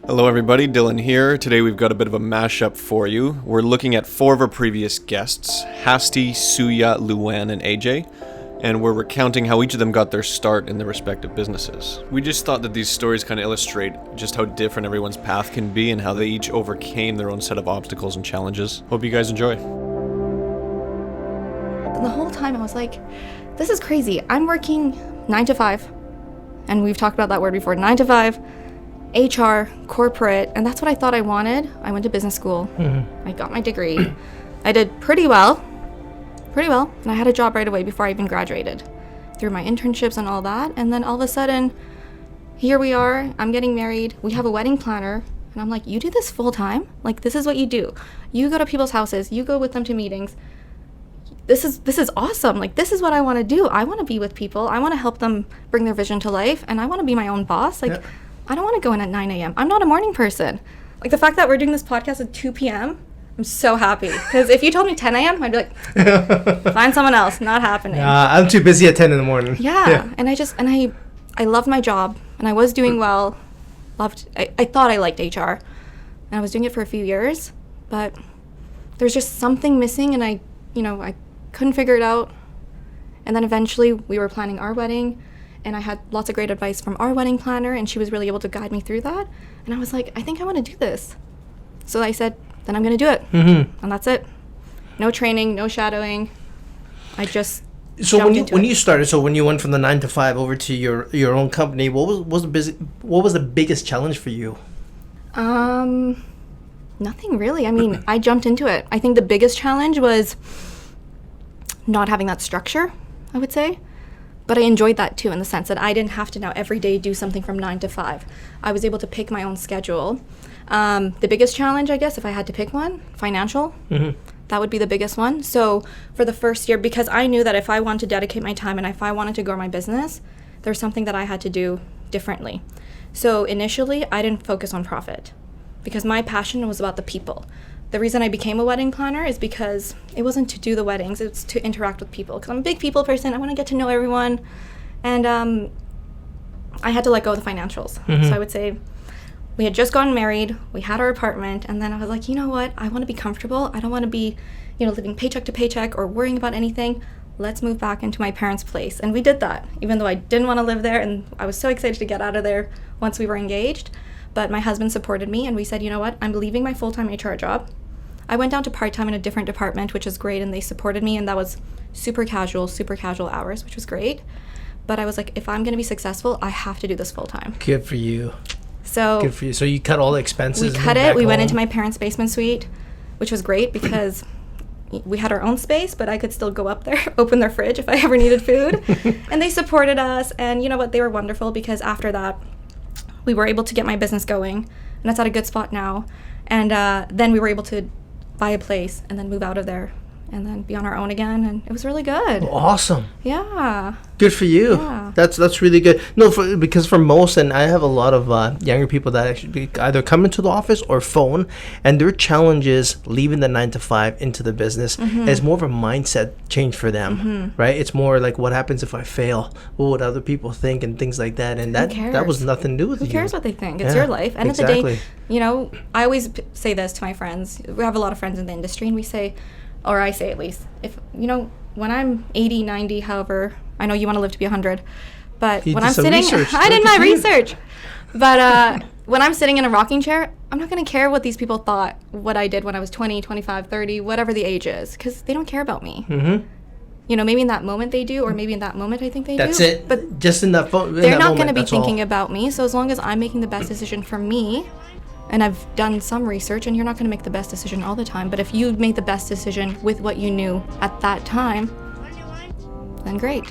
Hello everybody, Dylan here. Today we've got a bit of a mashup for you. We're looking at 4 of our previous guests, Hasti, Sua, Luan, and AJ, and we're recounting how each of them got their start in their respective businesses. We just thought that these stories kind of illustrate just how different everyone's path can be and how they each overcame their own set of obstacles and challenges. Hope you guys enjoy. The whole time I was like, this is crazy. I'm working 9 to 5, and we've talked about that word before, 9 to 5. HR, corporate, and that's what I thought I wanted. I went to business school. I got my degree. I did pretty well, and I had a job right away before I even graduated through my internships and all that. And then all of a sudden, here we are, I'm getting married, we have a wedding planner, and I'm like, you do this full time? Like, this is what you do. You go to people's houses, you go with them to meetings. This is awesome. Like, this is what I want to do. I want to be with people. I want to help them bring their vision to life, and I want to be my own boss. Like, yeah. I don't want to go in at 9 a.m. I'm not a morning person. Like, the fact that we're doing this podcast at 2 p.m., I'm so happy. Because if you told me 10 a.m., I'd be like, find someone else. Not happening. I'm too busy at 10 in the morning. Yeah. And I loved my job, and I was doing well. I thought I liked HR, and I was doing it for a few years, but there's just something missing, and I couldn't figure it out. And then eventually we were planning our wedding, and I had lots of great advice from our wedding planner, and she was really able to guide me through that. And I was like, I think I want to do this. So I said, then I'm going to do it. And that's it. No training, no shadowing. I just when you started, when you went from the 9 to 5 over to your own company, what was the biggest challenge for you? Nothing really. I mean, I jumped into it. I think the biggest challenge was not having that structure, I would say. But I enjoyed that too, in the sense that I didn't have to now every day do something from 9 to 5. I was able to pick my own schedule. The biggest challenge, I guess, if I had to pick one, financial, that would be the biggest one. So for the first year, because I knew that if I wanted to dedicate my time and if I wanted to grow my business, there's something that I had to do differently. So initially, I didn't focus on profit because my passion was about the people. The reason I became a wedding planner is because it wasn't to do the weddings, it's to interact with people. Because I'm a big people person, I want to get to know everyone. And I had to let go of the financials. So I would say we had just gotten married, we had our apartment, and then I was like, you know what, I want to be comfortable. I don't want to be, living paycheck to paycheck or worrying about anything. Let's move back into my parents' place. And we did that, even though I didn't want to live there, and I was so excited to get out of there once we were engaged. But my husband supported me, and we said, you know what, I'm leaving my full-time HR job. I went down to part-time in a different department, which is great, and they supported me, and that was super casual hours, which was great. But I was like, if I'm going to be successful, I have to do this full-time. Good for you. So you cut all the expenses? We cut it. We went into my parents' basement suite, which was great because we had our own space, but I could still go up there, open their fridge if I ever needed food. And they supported us, and you know what? They were wonderful because after that, we were able to get my business going, and it's at a good spot now. And then we were able to buy a place and then move out of there and then be on our own again, and it was really good. Awesome. Yeah. Good for you. Yeah. That's really good. No, because for most, and I have a lot of younger people that actually either come into the office or phone, and their challenge is leaving the 9 to 5 into the business. It's more of a mindset change for them, right? It's more like, what happens if I fail? What would other people think, and things like that. And that was nothing to do with you. Who cares what they think? It's your life. End of the day, I always say this to my friends. We have a lot of friends in the industry, and we say, or I say at least, if when I'm 80, 90, however, I know you want to live to be 100, but when I'm sitting, I did my research, but when I'm sitting in a rocking chair, I'm not going to care what these people thought, what I did when I was 20, 25, 30, whatever the age is, because they don't care about me. Maybe in that moment they do, or maybe in that moment I think they do. That's it. But just in that they're not going to be thinking about me, so as long as I'm making the best decision for me, and I've done some research, and you're not going to make the best decision all the time, but if you made the best decision with what you knew at that time, then great.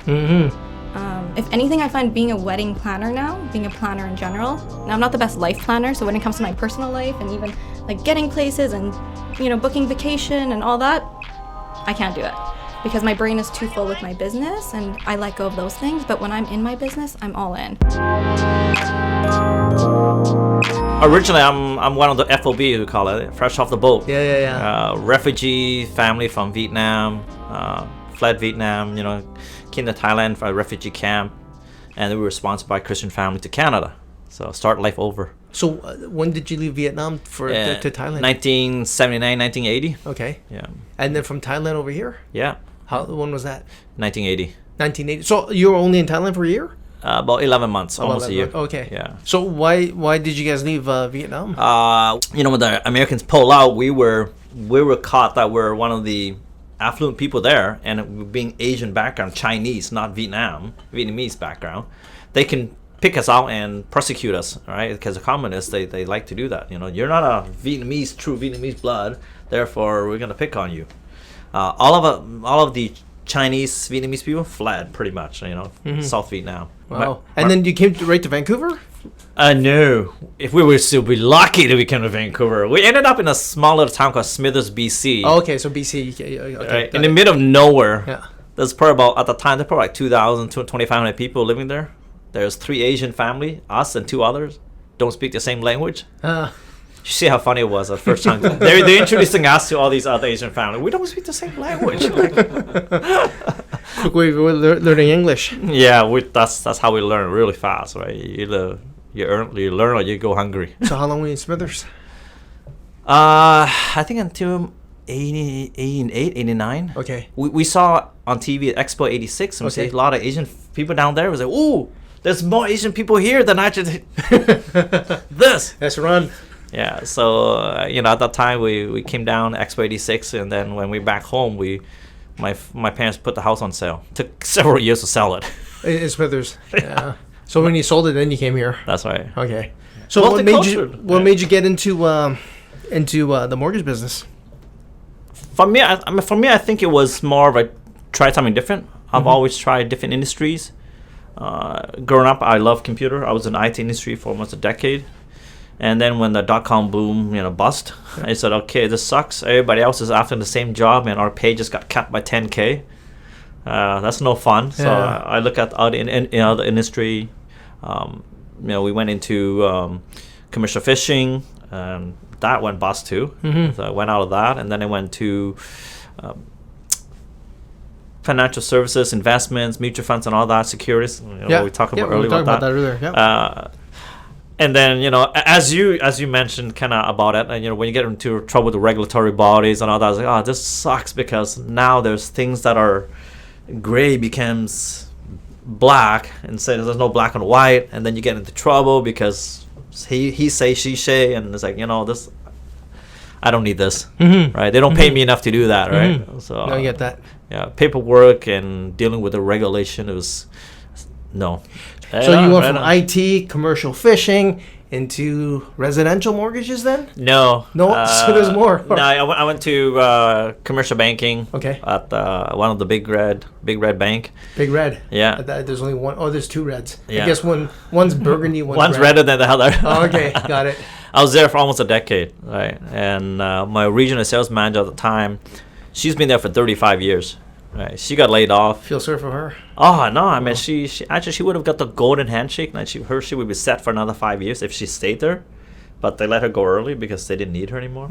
If anything, I find being a wedding planner now, being a planner in general, now I'm not the best life planner, so when it comes to my personal life and even like getting places and, booking vacation and all that, I can't do it because my brain is too full with my business and I let go of those things, but when I'm in my business, I'm all in. Originally, I'm one of the FOB, we call it, fresh off the boat. Yeah. Refugee family from Vietnam, fled Vietnam, came to Thailand for a refugee camp, and we were sponsored by a Christian family to Canada. So start life over. So when did you leave Vietnam to Thailand? 1979, 1980. Okay. Yeah. And then from Thailand over here? Yeah. When was that? 1980. 1980. So you were only in Thailand for a year? About 11 months, almost 11 a year. months. Okay. Yeah. So why did you guys leave Vietnam? When the Americans pulled out, we were caught that we're one of the affluent people there, and being Asian background, Chinese, not Vietnamese background, they can pick us out and persecute us, right? Because the communists, they like to do that. You're not a true Vietnamese blood, therefore we're gonna pick on you. All of the Chinese Vietnamese people fled pretty much, South Vietnam. Wow. And then you came right to Vancouver? No. If we were still be lucky that we came to Vancouver. We ended up in a small little town called Smithers, BC. Oh, okay, so BC. Okay, Right, in the middle of nowhere. Yeah. There's probably at the time, there's probably like 2,000, 2,500 people living there. There's 3 Asian family, us and 2 others. Don't speak the same language. You see how funny it was the first time. They're introducing us to all these other Asian families. We don't speak the same language. Quick way of learning English. Yeah, that's how we learn really fast, right? You learn or you go hungry. So how long were you in Smithers? I think until 88, 89. Okay. We saw on TV at Expo 86, and we see a lot of Asian people down there. It was like, ooh, there's more Asian people here than I just this. Let's run. Yeah, so at that time we came down Expo 86, and then when we back home, my parents put the house on sale. Took several years to sell it. In Smithers. Yeah. So when you sold it, then you came here. That's right. Okay. So what made you get into the mortgage business? For me, I think it was more of a try something different. I've always tried different industries. Growing up, I loved computer. I was in the IT industry for almost a decade. And then when the dot-com boom, bust, I said, okay, this sucks. Everybody else is after the same job, and our pay just got cut by 10K. That's no fun. So I look at other the industry. We went into commercial fishing, and that went bust too. So I went out of that, and then I went to financial services, investments, mutual funds, and all that, securities. We talked about earlier about that. Earlier. Yeah. And then as you mentioned, kind of about it, and when you get into trouble with the regulatory bodies and all that, I was like, oh, this sucks, because now there's things that are gray becomes black, and say there's no black and white, and then you get into trouble because he say, she say, and it's like, this, I don't need this, right? They don't pay me enough to do that, right? So I get that. Yeah, paperwork and dealing with the regulation, it was no. So you went from IT, commercial fishing, into residential mortgages then? No. So there's more. No, I went to commercial banking. Okay. At one of the Big Red Bank. Big Red. Yeah. There's only one. Oh, there's 2 reds. Yeah. I guess one's burgundy, one's redder than the other. Oh, okay, got it. I was there for almost a decade, right? And my regional sales manager at the time, she's been there for 35 years. Right, she got laid off. Feel sorry for her. Oh no! I mean, she would have got the golden handshake, and she would be set for another 5 years if she stayed there. But they let her go early because they didn't need her anymore.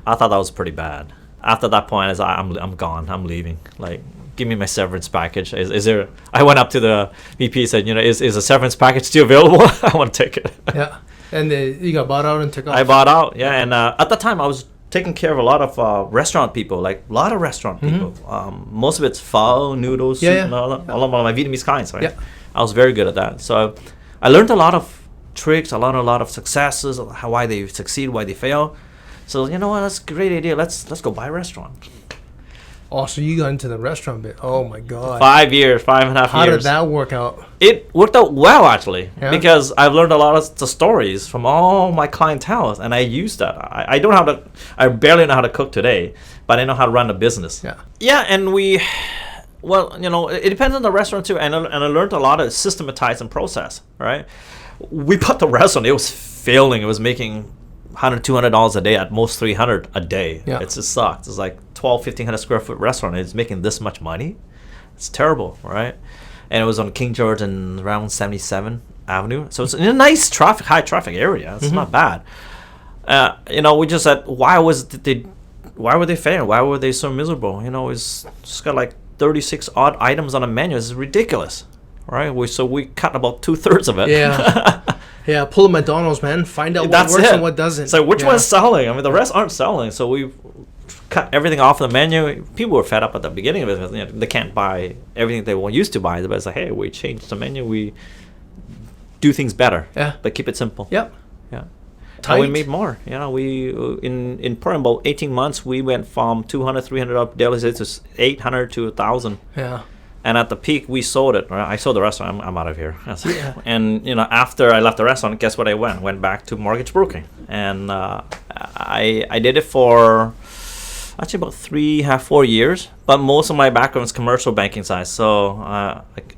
I thought that was pretty bad. After that point, I was like, I'm gone. I'm leaving. Like, give me my severance package. Is there? I went up to the VP and said, is a severance package still available? I want to take it. Yeah, and you got bought out and took off. I bought out. Yeah, and at the time I was taking care of a lot of restaurant people, people. Most of it's pho, noodles, soup, and all of my Vietnamese kinds, right? Yeah. I was very good at that. So I learned a lot of tricks, I learned a lot of successes, why they succeed, why they fail. So that's a great idea. Let's go buy a restaurant. Oh, so you got into the restaurant bit. Oh my God. 5 years, 5.5 years. How did that work out? It worked out well, actually, because I've learned a lot of the stories from all my clientele, and I use that. I barely know how to cook today, but I know how to run a business. Yeah, and it depends on the restaurant too, and I learned a lot of systematize and process, right? We bought the restaurant, it was failing. It was making $100, $200 a day, at most $300 a day. Yeah. It just sucked. It's like 1,500 square foot restaurant. It's making this much money. It's terrible, right? And it was on King George and around 77th Avenue. So it's in a nice high traffic area. It's not bad. We just said, why were they failing? Why were they so miserable? It's just got like 36 odd items on a menu. It's ridiculous, right? So we cut about 2/3 of it. Yeah. Yeah, pull a McDonald's, man. Find out what That's works it. and what doesn't. So which Yeah. one's selling? I mean, the rest aren't selling. So we cut everything off the menu. People were fed up at the beginning of it. You know, they can't buy everything they were used to buy. But it's like, hey, we changed the menu. We do things better. Yeah. But keep it simple. Yep. Yeah. Tight. And we made more. You know, we in probably about 18 months, we went from 200, 300 up daily sales to 800 to 1,000. Yeah. And at the peak, we sold it. Right? I sold the restaurant. I'm out of here. Yeah. And you know, after I left the restaurant, guess what? I went back to mortgage broking, and I did it for actually about 4 years. But most of my background is commercial banking side. So like,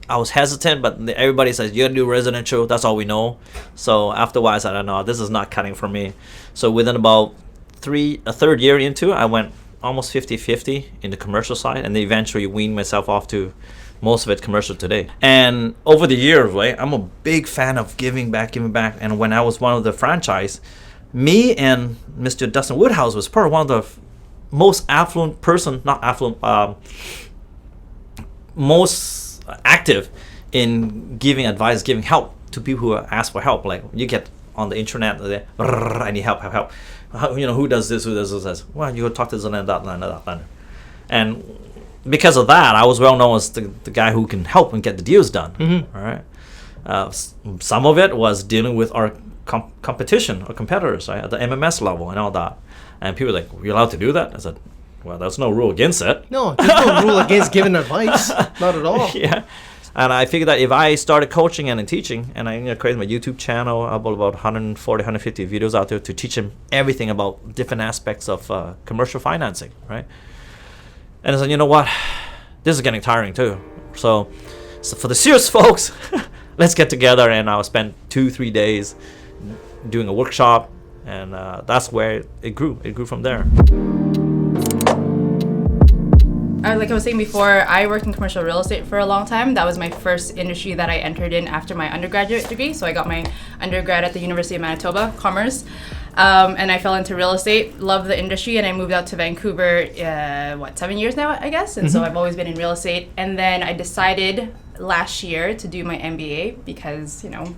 I was hesitant, but everybody says you gotta do residential. That's all we know. So after a while, I said, I know this is not cutting for me. So within about a third year into, I went almost 50-50 in the commercial side, and then eventually weaned myself off to most of it commercial today. And over the years, right, I'm a big fan of giving back. And when I was one of the franchise, me and Mr. Dustin Woodhouse was probably one of the most affluent person, not affluent, most active in giving advice, giving help to people who ask for help. Like you get on the internet, I need help. How, you know, who does this, well, you go talk to this and that. And because of that, I was well known as the guy who can help and get the deals done. Mm-hmm. All right. Some of it was dealing with our competition or competitors, right, at the MMS level and all that. And people were like, "Are you allowed to do that?" I said, "Well, there's no rule against it." No, there's no rule against giving advice. Not at all. Yeah. And I figured that if I started coaching and teaching, and I created my YouTube channel, I have about 140, 150 videos out there to teach them everything about different aspects of commercial financing, right? And I said, you know what? This is getting tiring too. So for the serious folks, let's get together, and I'll spend 2-3 days doing a workshop, and that's where it grew. It grew from there. Like I was saying before, I worked in commercial real estate for a long time. That was my first industry that I entered in after my undergraduate degree. So I got my undergrad at the University of Manitoba, Commerce. And I fell into real estate, loved the industry, and I moved out to Vancouver, 7 years now, I guess. And so I've always been in real estate. And then I decided last year to do my MBA because, you know,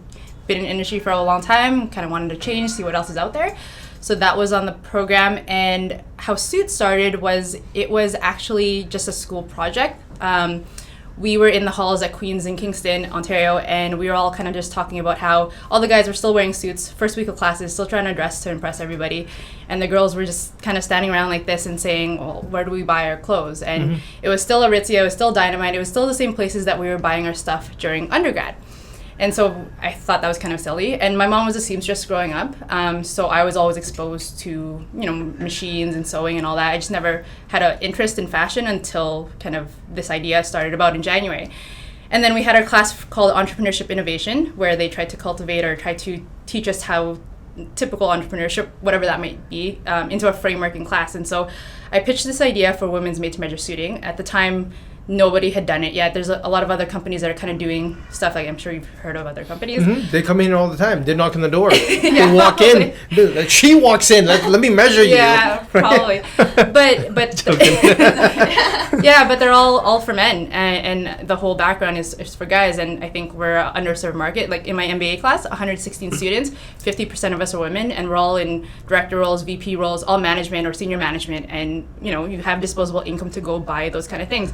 been in industry for a long time, kind of wanted to change, see what else is out there. So that was on the program, and how SEWT started was, it was actually just a school project. We were in the halls at Queen's in Kingston, Ontario, and we were all kind of just talking about how all the guys were still wearing suits, first week of classes, still trying to dress to impress everybody, and the girls were just kind of standing around like this and saying, well, where do we buy our clothes? And it was still Aritzia, it was still Dynamite, it was still the same places that we were buying our stuff during undergrad. And so I thought that was kind of silly. And my mom was a seamstress growing up, so I was always exposed to, you know, machines and sewing and all that. I just never had an interest in fashion until kind of this idea started about in January. And then we had our class called Entrepreneurship Innovation, where they tried to cultivate or try to teach us how typical entrepreneurship, whatever that might be, into a framework in class. And so I pitched this idea for women's made-to-measure suiting. At the time, nobody had done it yet. There's a lot of other companies that are kind of doing stuff, like I'm sure you've heard of other companies. They come in all the time. They knock on the door. Yeah, they walk in. Dude, like she walks in. Let me measure you. Yeah, probably. But yeah, but they're all for men, and the whole background is for guys. And I think we're an underserved market. Like in my MBA class, 116 students, 50% of us are women, and we're all in director roles, VP roles, all management or senior management. And you know, you have disposable income to go buy those kind of things.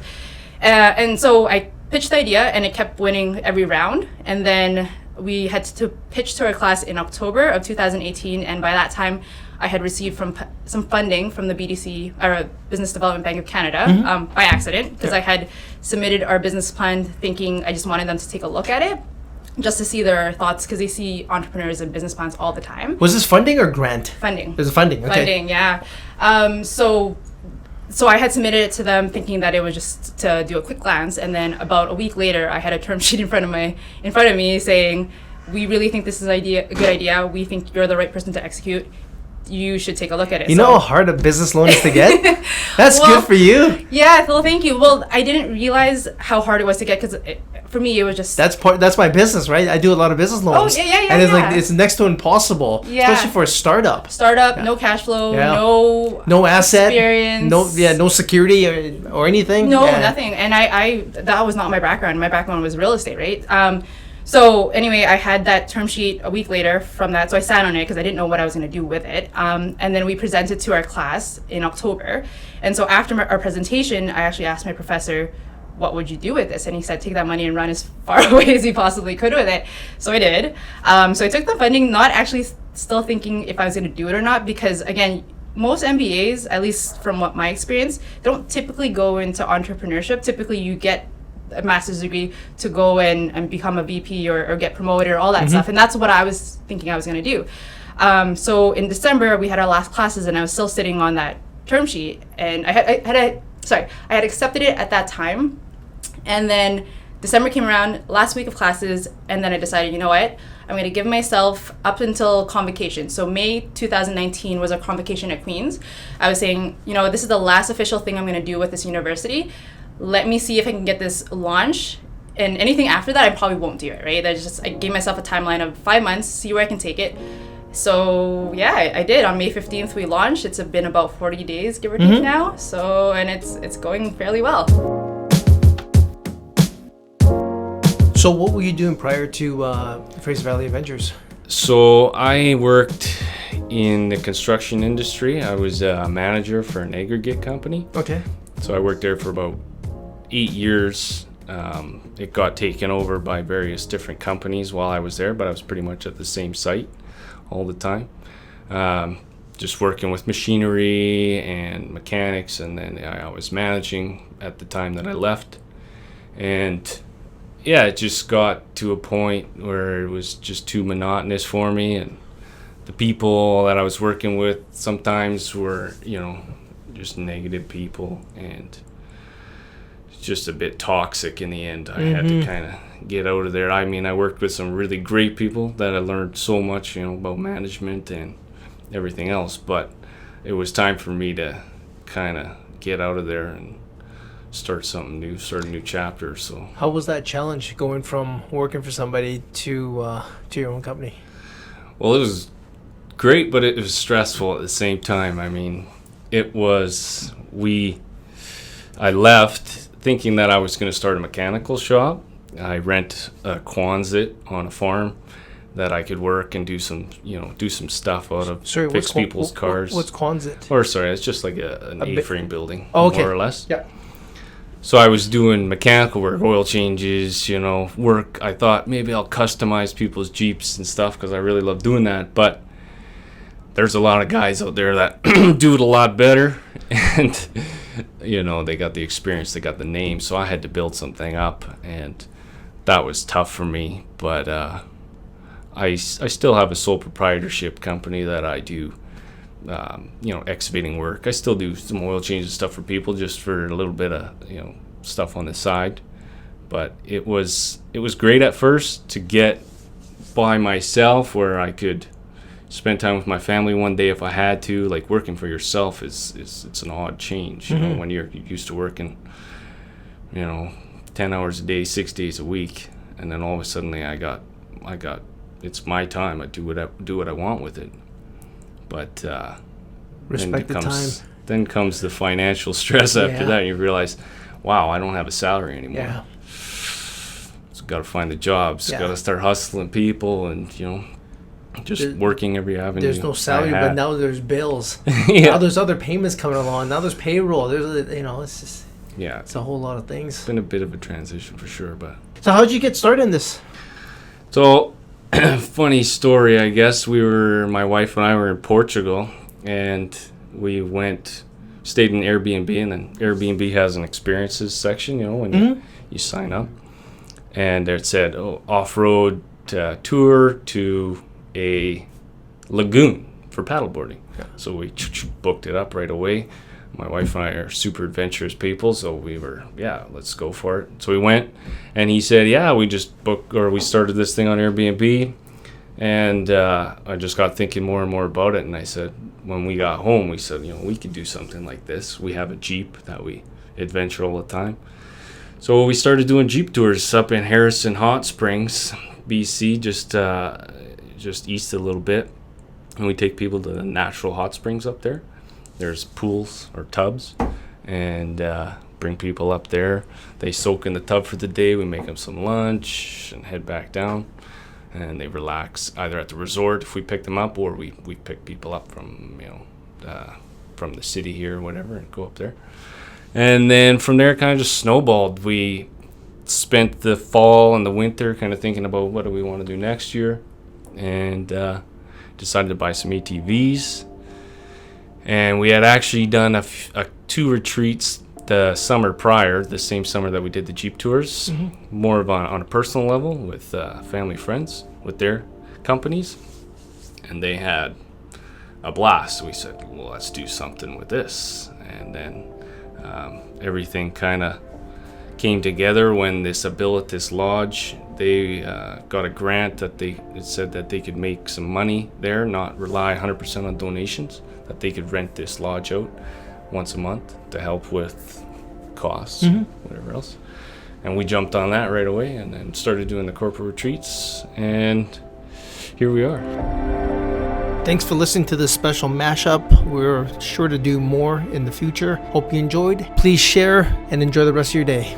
And so I pitched the idea, and it kept winning every round. And then we had to pitch to our class in October of 2018. And by that time, I had received some funding from the BDC, or Business Development Bank of Canada, by accident, because I had submitted our business plan thinking I just wanted them to take a look at it, just to see their thoughts, because they see entrepreneurs and business plans all the time. Was this funding or grant? Funding. It was funding. Okay. Funding, yeah. So I had submitted it to them thinking that it was just to do a quick glance, and then about a week later, I had a term sheet in front of me saying, "We really think this is a good idea. We think you're the right person to execute. You should take a look at it." You know how hard a business loan is to get? That's Well, good for you. Yeah, well, thank you. Well, I didn't realize how hard it was to get, because for me it was just. That's my business, right? I do a lot of business loans. Oh, yeah. And it's like it's next to impossible, Yeah. especially for a startup. No cash flow, Yeah. no asset, experience, no security or anything. No, Yeah. nothing. And I that was not my background. My background was real estate, right? So anyway, I had that term sheet a week later from that. So I sat on it because I didn't know what I was going to do with it. And then we presented to our class in October. And so after our presentation, I actually asked my professor, what would you do with this? And he said, take that money and run as far away as you possibly could with it. So I did. So I took the funding, not actually still thinking if I was going to do it or not, because again, most MBAs, at least from what my experience, they don't typically go into entrepreneurship. Typically you get a master's degree to go and become a VP or get promoted or all that stuff. And that's what I was thinking I was going to do. So in December, we had our last classes and I was still sitting on that term sheet. And I had accepted it at that time. And then December came around, last week of classes, and then I decided, you know what? I'm going to give myself up until convocation. So May 2019 was our convocation at Queen's. I was saying, you know, this is the last official thing I'm going to do with this university. Let me see if I can get this launched. And anything after that, I probably won't do it, right? I gave myself a timeline of 5 months, see where I can take it. So yeah, I did. On May 15th, we launched. It's been about 40 days, give or take now. So, and it's going fairly well. So what were you doing prior to Fraser Valley Adventures? So I worked in the construction industry. I was a manager for an aggregate company. Okay. So I worked there for about 8 years. It got taken over by various different companies while I was there, but I was pretty much at the same site all the time. Just working with machinery and mechanics, and then I was managing at the time that I left. And yeah, it just got to a point where it was just too monotonous for me, and the people that I was working with sometimes were, you know, just negative people, and just a bit toxic in the end. I had to kind of get out of there. I mean, I worked with some really great people that I learned so much, you know, about management and everything else, but it was time for me to kind of get out of there and start something new, start a new chapter. So how was that challenge going from working for somebody to your own company? Well, it was great, but it was stressful at the same time. I mean, it was, I left thinking that I was going to start a mechanical shop. I rent a Quonset on a farm that I could work and do some stuff out of, fix people's cars. What's Quonset? Or sorry, it's just like an A-frame building, okay. More or less. Yeah. So I was doing mechanical work, oil changes, work. I thought maybe I'll customize people's Jeeps and stuff because I really love doing that. But there's a lot of guys out there that do it a lot better. And, they got the experience, they got the name. So I had to build something up. And that was tough for me. But I still have a sole proprietorship company that I do. Excavating work. I still do some oil change and stuff for people just for a little bit of, stuff on the side. But it was great at first to get by myself where I could spend time with my family one day if I had to. Like working for yourself it's an odd change, when you're used to working, 10 hours a day, 6 days a week, and then all of a sudden I got it's my time. I do what I want with it. But respect the time. Then comes the financial stress after that. And you realize, wow, I don't have a salary anymore. Yeah. So got to find the jobs. Got to start hustling people, and just working every avenue. There's no salary, but now there's bills. Yeah. Now there's other payments coming along. Now there's payroll. There's it's just it's a whole lot of things. It's been a bit of a transition for sure, but. So how did you get started in this? So. Funny story, I guess. My wife and I were in Portugal, and we stayed in Airbnb, and then Airbnb has an experiences section, when you sign up. And it said, off-road tour to a lagoon for paddleboarding. Yeah. So we booked it up right away. My wife and I are super adventurous people, so we were, let's go for it. So we went, and he said, we started this thing on Airbnb, and I just got thinking more and more about it, and I said, when we got home, we said, we could do something like this. We have a Jeep that we adventure all the time. So we started doing Jeep tours up in Harrison Hot Springs, BC, just east a little bit, and we take people to the natural hot springs up there. There's pools or tubs, and bring people up there. They soak in the tub for the day. We make them some lunch and head back down. And they relax either at the resort if we pick them up, or we pick people up from, from the city here or whatever, and go up there. And then from there, kind of just snowballed. We spent the fall and the winter kind of thinking about what do we want to do next year, and decided to buy some ATVs. And we had actually done 2 retreats the summer prior, the same summer that we did the Jeep tours, more of on a personal level with family friends with their companies, and they had a blast. So we said, well, let's do something with this. And then everything kind of came together when this Abilitas Lodge, they got a grant that it said that they could make some money there, not rely 100% on donations, that they could rent this lodge out once a month to help with costs, whatever else. And we jumped on that right away and then started doing the corporate retreats, and here we are. Thanks for listening to this special mashup. We're sure to do more in the future. Hope you enjoyed. Please share and enjoy the rest of your day.